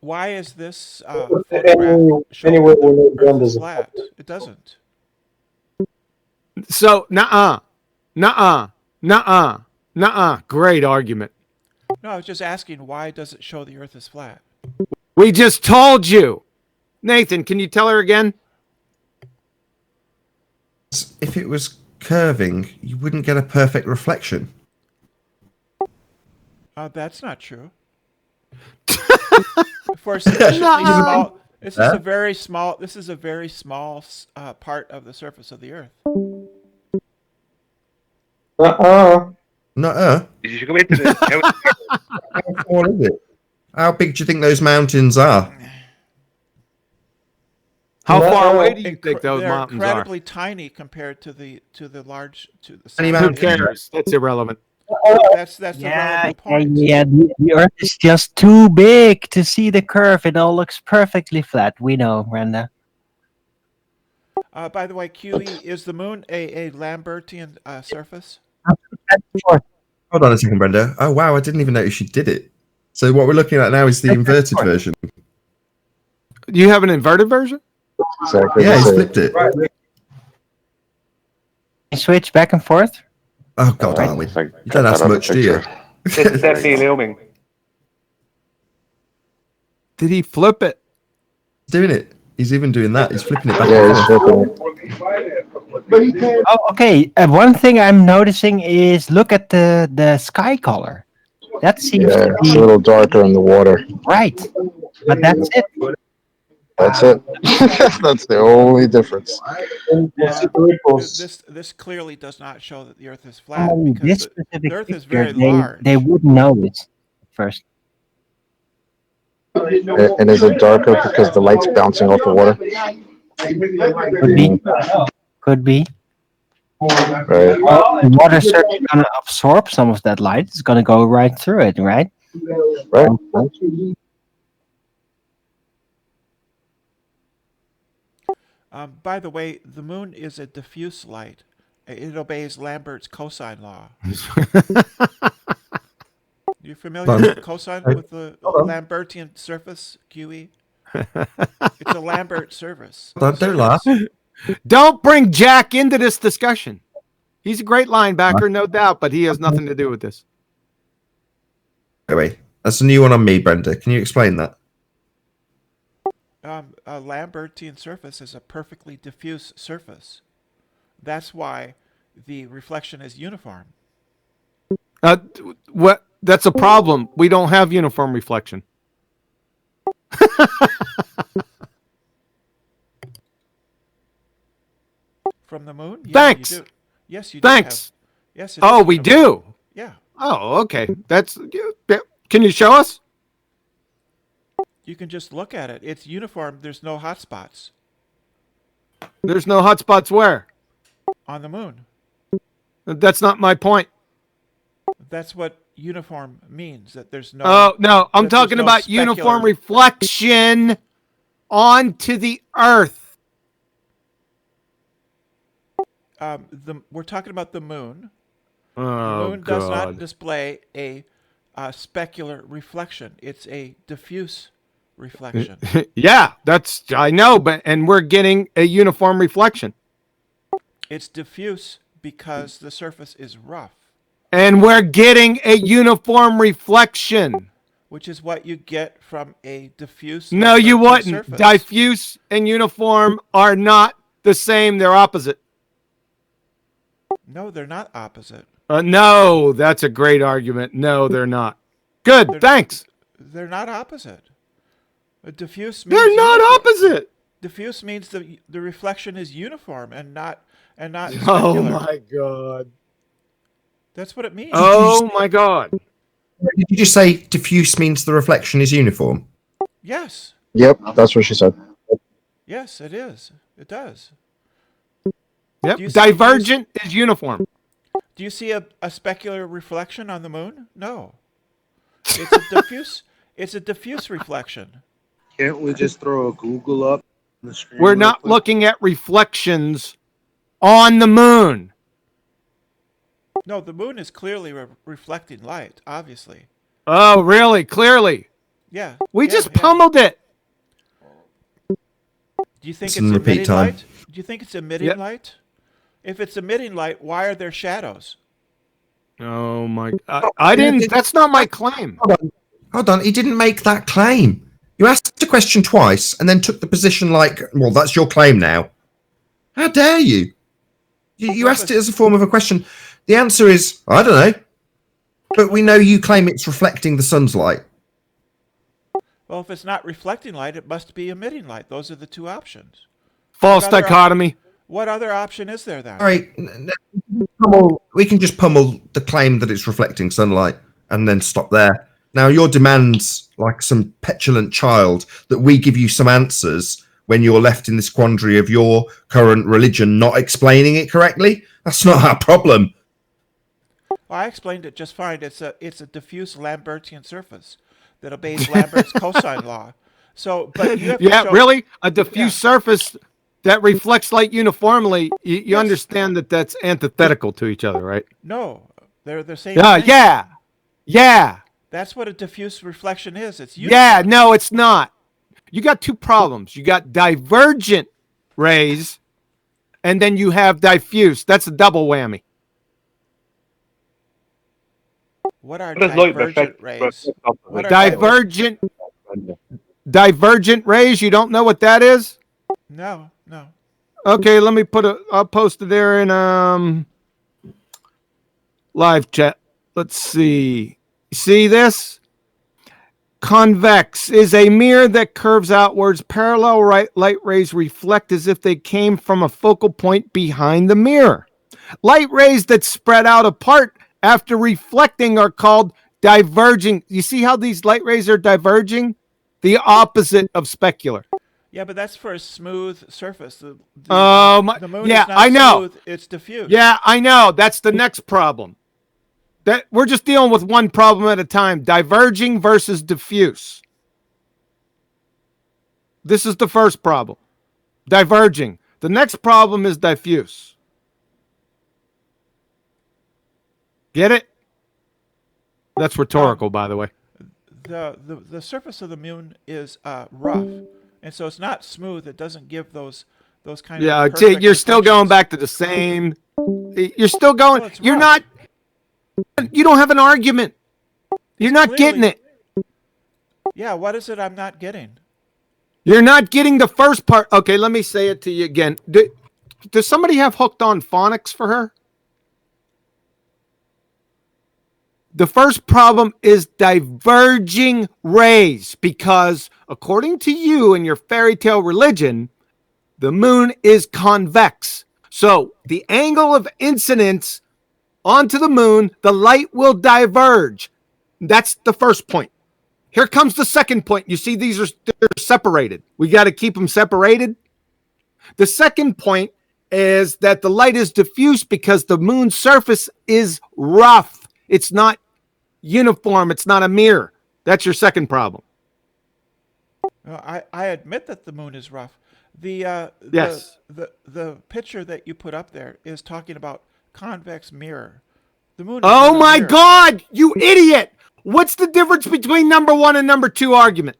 Why is this photograph showing that the Earth is flat? It doesn't. So, nuh-uh. Great argument. No, I was just asking, why does it show the Earth is flat? We just told you. Nathan, can you tell her again? If it was curving, you wouldn't get a perfect reflection. That's not true. For a sufficiently small, this is a very small. This is a very small part of the surface of the Earth. Nuh-uh. You should go into this. How small is it? How big do you think those mountains are? How far away do you think those They're mountains are? incredibly tiny compared to the large to the. Any size Who of the mountains? Earth. cares? That's irrelevant. That's the relevant point. Yeah. The Earth is just too big to see the curve. It all looks perfectly flat. We know, Brenda. By the way, QE, is the moon a Lambertian surface? Hold on a second, Brenda. Oh, wow, I didn't even notice you did it. So what we're looking at now is the inverted version. Do you have an inverted version? Exactly. Yeah, he's flipped it. Switch back and forth. Oh, God, Arwyn. You don't ask much, do you? It's definitely looming. Did he flip it? Doing it. He's even doing that. He's flipping it back Yeah, and he's forth. flipping it. Oh, okay. One thing I'm noticing is look at the sky color. That seems Yeah, to it's be a little darker in the water. right, but that's it. That's it. That's the only difference. This clearly does not show that the Earth is flat Oh, because this the specific Earth is picture, very large. they wouldn't notice at first. And is it darker because the light's bouncing off the water? Could be. Could be. Right. The water certainly going to absorb some of that light. It's going to go right through it, right? Right. By the way, the moon is a diffuse light. It obeys Lambert's cosine law. You familiar with cosine with the Lambertian surface, QE? It's a Lambert surface. Don't laugh. Don't bring Jack into this discussion. He's a great linebacker, no doubt, but he has nothing to do with this. Anyway, that's a new one on me, Brenda. Can you explain that? A Lambertian surface is a perfectly diffuse surface. That's why the reflection is uniform. What? That's a problem. We don't have uniform reflection. From the moon? Yeah, Thanks. You do. Yes, you do. Thanks. Yes. It Oh, is we uniform. do. Yeah. Oh, okay. That's. Can you show us? You can just look at it. It's uniform. There's no hot spots There's no hot spots where? on the moon. That's not my point. That's what uniform means. That there's no. Oh, no. I'm that there's talking no about uniform specular- reflection onto the Earth. We're talking about the moon. The Oh, moon does not God. display a specular reflection. It's a diffuse reflection. Yeah, that's, I know, and we're getting a uniform reflection. It's diffuse because the surface is rough, And we're getting a uniform reflection. which is what you get from a diffuse. No, you Lambertian wouldn't. surface. Diffuse and uniform are not the same. They're opposite. No, they're not opposite. No, that's a great argument. No, they're not. Good, thanks. They're not opposite. A diffuse means They're not opposite. Diffuse means the reflection is uniform and not Oh specular. my god. That's what it means. Oh my god. Did you just say diffuse means the reflection is uniform? Yes. Yep, that's what she said. Yes, it is. It does. Yep. Do you see- Divergent is uniform. Do you see a specular reflection on the moon? No. It's a diffuse. It's a diffuse reflection. Can't we just throw a Google up on the screen? We're real not quick? looking at reflections on the moon. No, the moon is clearly reflecting light. Obviously. Oh, really? Clearly. Yeah. We yeah, just yeah. pummeled it. Do you think It's it's in repeat emitting time. light? Do you think it's emitting Yep. light? If it's emitting light, why are there shadows? Oh my! I didn't. That's not my claim. Hold on. He didn't make that claim. You asked a question twice and then took the position like, well, that's your claim now. How dare you? You asked it as a form of a question. The answer is, I don't know. But we know you claim it's reflecting the sun's light. Well, if it's not reflecting light, it must be emitting light. Those are the two options. False What other dichotomy. What other option is there then? All right. We can just pummel the claim that it's reflecting sunlight and then stop there. Now, your demands, like some petulant child, that we give you some answers when you're left in this quandary of your current religion not explaining it correctly, that's not our problem. Well, I explained it just fine. It's a diffuse Lambertian surface that obeys Lambert's cosine law. So, but you have to Yeah, show, really? A diffuse surface that reflects light uniformly. You Yes. understand that that's antithetical to each other, right? No, they're the same Yeah, thing. yeah. That's what a diffuse reflection is. It's Yeah, uniform. no, it's not. You got two problems. You got divergent rays, and then you have diffuse. That's a double whammy. What What are does light divergent reflect? rays? What are Divergent rays. You don't know what that is? No. Okay, let me I'll post it there in live chat. Let's see. See this? Convex is a mirror that curves outwards. Parallel light rays reflect as if they came from a focal point behind the mirror. Light rays that spread out apart after reflecting are called diverging. You see how these light rays are diverging? The opposite of specular. Yeah, but that's for a smooth surface. The moon yeah, is not I know. smooth, it's diffuse. Yeah, I know. That's the next problem. That we're just dealing with one problem at a time. Diverging versus diffuse. This is the first problem. Diverging. The next problem is diffuse. Get it? That's rhetorical, by the way. The surface of the moon is rough, and so it's not smooth. It doesn't give those kind Yeah, of perfect you're still going reflections. back to the same. You're still going. Well, it's You're rough. not. You don't have an argument. You're not getting clearly- it. Yeah, what is it I'm not getting? You're not getting the first part. Okay, let me say it to you again. Does somebody have hooked on phonics for her? The first problem is diverging rays because, according to you and your fairy tale religion, the moon is convex. So the angle of incidence onto the moon, the light will diverge. That's the first point. Here comes the second point. You see, they're separated. We got to keep them separated. The second point is that the light is diffuse because the moon's surface is rough. It's not uniform. It's not a mirror. That's your second problem. I admit that the moon is rough. Yes. The picture that you put up there is talking about convex mirror. The moon. Is Oh not a my mirror. God, you idiot! What's the difference between number one and number two argument?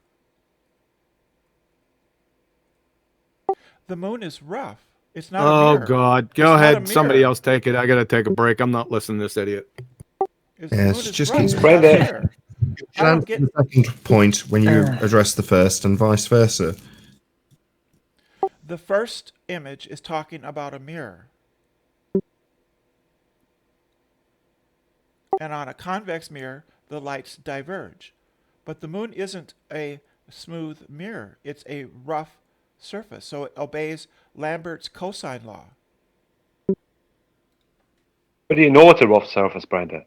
The moon is rough. It's not a Oh mirror. God, go It's not a ahead. Somebody mirror. else take it. I got to take a break. I'm not listening to this idiot. The Yeah, moon it's is just rough. keeps It's not a mirror. You I don't answer get. the second point when you address the first and vice versa. The first image is talking about a mirror. And on a convex mirror, the lights diverge. But the moon isn't a smooth mirror. It's a rough surface, so it obeys Lambert's cosine law. How do you know it's a rough surface, Brenda?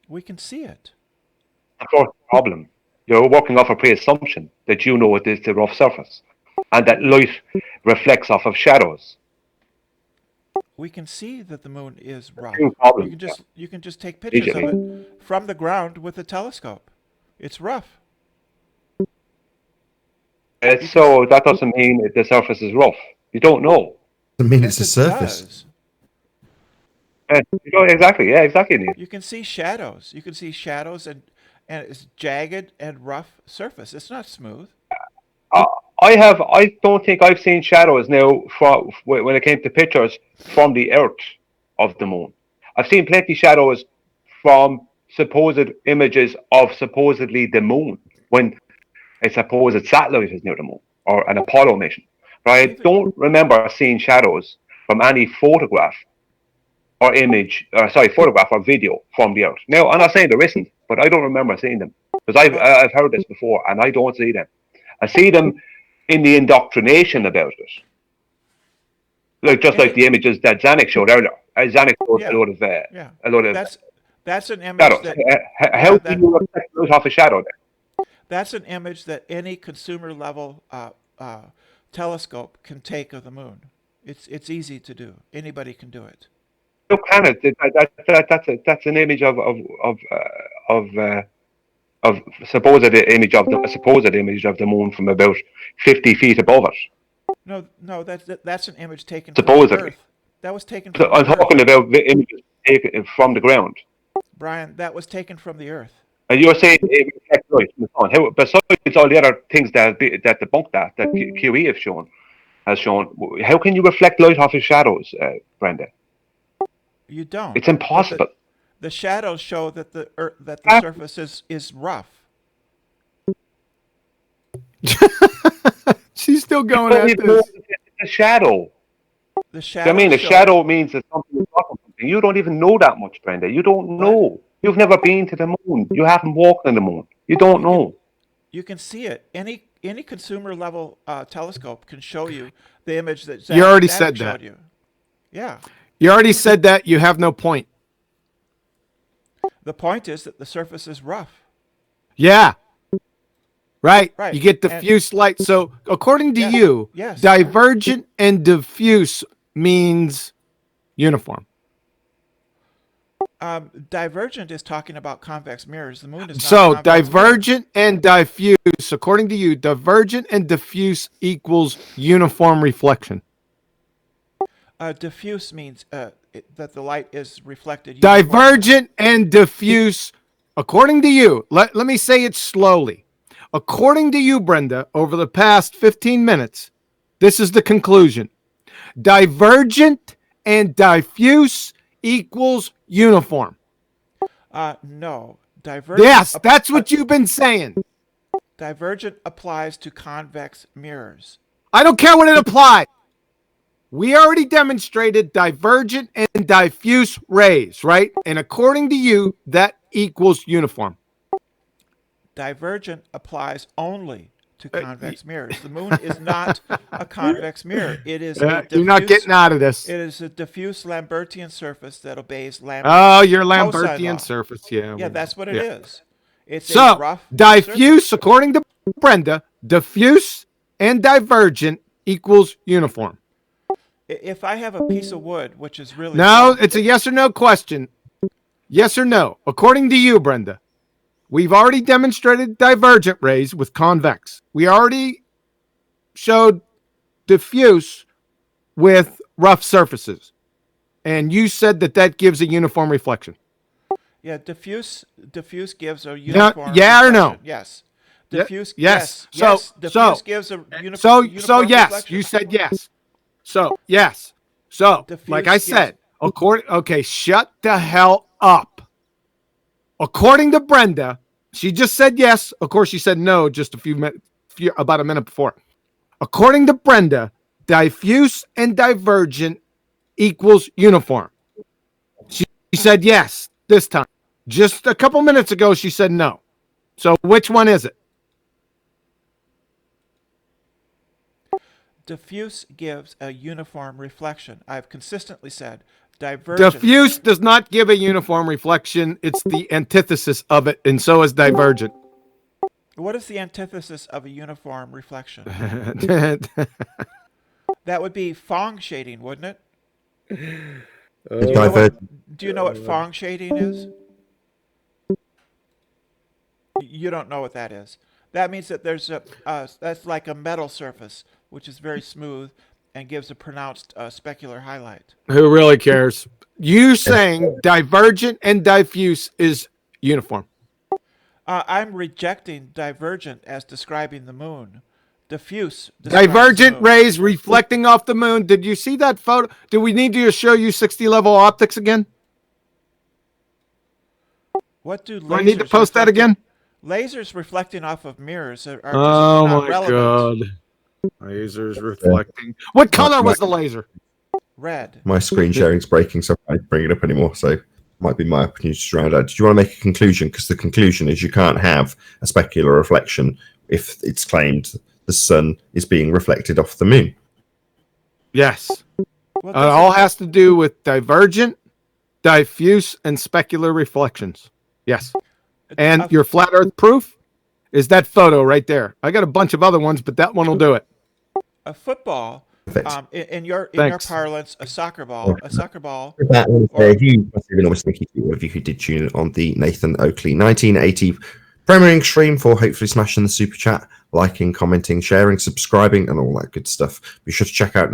We can see it. That's the problem. You're working off a pre-assumption that you know it is the rough surface, and that light reflects off of shadows. We can see that the moon is rough. Same problem, You can just take pictures of Immediately. it from the ground with a telescope. It's rough. So that doesn't mean that the surface is rough. You don't know. I mean, Yes, it's a it surface. does. You know exactly. Yeah, exactly. Neil. You can see shadows. You can see shadows, and it's jagged and rough surface. It's not smooth. I don't think I've seen shadows now when it came to pictures from the Earth of the moon. I've seen plenty shadows from supposed images of supposedly the moon when a supposed satellite is near the moon or an Apollo mission. But I don't remember seeing shadows from any photograph or photograph or video from the Earth. Now, I'm not saying there isn't, but I don't remember seeing them because I've heard this before and I don't see them. I see them in the indoctrination about it, like the images that Zanuck showed earlier. Zanuck showed a lot of That's an image shadows. that How do you reflect light off a shadow there? that's an image that any consumer level telescope can take of the moon. It's easy to do. Anybody can do it. No, can it? That's an image of supposed image of the moon from about 50 feet above it. No, that's an image taken Supposedly. from the Earth. That was taken from I'm the Earth. talking about the images taken from the ground. Brian, that was taken from the Earth. And you're saying it reflects light from the sun. How, besides all the other things that debunk that QE has shown, how can you reflect light off of shadows, Brenda? You don't. It's impossible. The shadows show that the surface is rough. She's still going You don't at even know this. it's a shadow. The shadow. I mean, a shadow means that something is off of something. You don't even know that much, Brenda. You don't know. You've never been to the moon. You haven't walked on the moon. You don't know. You can see it. Any consumer level telescope can show you the image that You already Zanuck said showed that. you. Yeah. You already said that. You have no point. The point is that the surface is rough. Yeah. Right. Right. You get diffuse light. So according to you, Yes. divergent and diffuse means uniform. Divergent is talking about convex mirrors. The moon is not a So convex mirror. divergent and diffuse, according to you, divergent and diffuse equals uniform reflection. Diffuse means that the light is reflected. uniformly. Divergent and diffuse, according to you, let me say it slowly. According to you, Brenda, over the past 15 minutes, this is the conclusion. Divergent and diffuse equals uniform. No. Divergent. Yes, that's what you've been saying. Divergent applies to convex mirrors. I don't care what it applies. We already demonstrated divergent and diffuse rays, right? And according to you, that equals uniform. Divergent applies only to convex mirrors. The moon is not a convex mirror. It is a diffuse, You're not getting out of this. It is a diffuse Lambertian surface that obeys Lambert's Oh, your cosine Lambertian law. surface, yeah. Yeah, that's what it is. It's a So, rough diffuse, according to Brenda, diffuse and divergent equals uniform. If I have a piece of wood, which is really No, soft, it's a yes or no question. Yes or no. According to you, Brenda, we've already demonstrated divergent rays with convex. We already showed diffuse with rough surfaces. And you said that gives a uniform reflection. yeah, diffuse gives a uniform. Yeah or no? reflection. Yes. Diffuse. Yes. Yes. So Diffuse gives a So uniform yes, reflection. you said yes. So yes. So Diffuse like I gives- said, okay, shut the hell up. According to Brenda, she just said yes. Of course, she said no just about a minute before. According to Brenda, diffuse and divergent equals uniform. She said yes this time. Just a couple minutes ago, she said no. So which one is it? Diffuse gives a uniform reflection. I've consistently said divergent. Diffuse does not give a uniform reflection. It's the antithesis of it, and so is divergent. What is the antithesis of a uniform reflection? uh, That would be Phong shading, wouldn't it? Do you know what Phong shading is? You don't know what that is. That means that there's that's like a metal surface, which is very smooth and gives a pronounced specular highlight. Who really cares? You saying divergent and diffuse is uniform. I'm rejecting divergent as describing the moon. Diffuse. Divergent rays reflecting off the moon. Did you see that photo? Do we need to show you 60 level optics again? What do I need to post that again? Lasers reflecting off of mirrors are just Oh not my relevant. god. Lasers reflecting. What color was the laser? Red. My screen sharing's breaking, so I can't bring it up anymore. So might be my opportunity to round out. Did you want to make a conclusion? Because the conclusion is you can't have a specular reflection if it's claimed the sun is being reflected off the moon. Yes. It all has to do with divergent, diffuse, and specular reflections. Yes. And your flat earth proof is that photo right there. I got a bunch of other ones, but that one will do it. A football, in your parlance, a soccer ball. If you did tune in on the Nathan Oakley 1980 premiering stream for hopefully smashing the super chat, liking, commenting, sharing, subscribing, and all that good stuff. Be sure to check out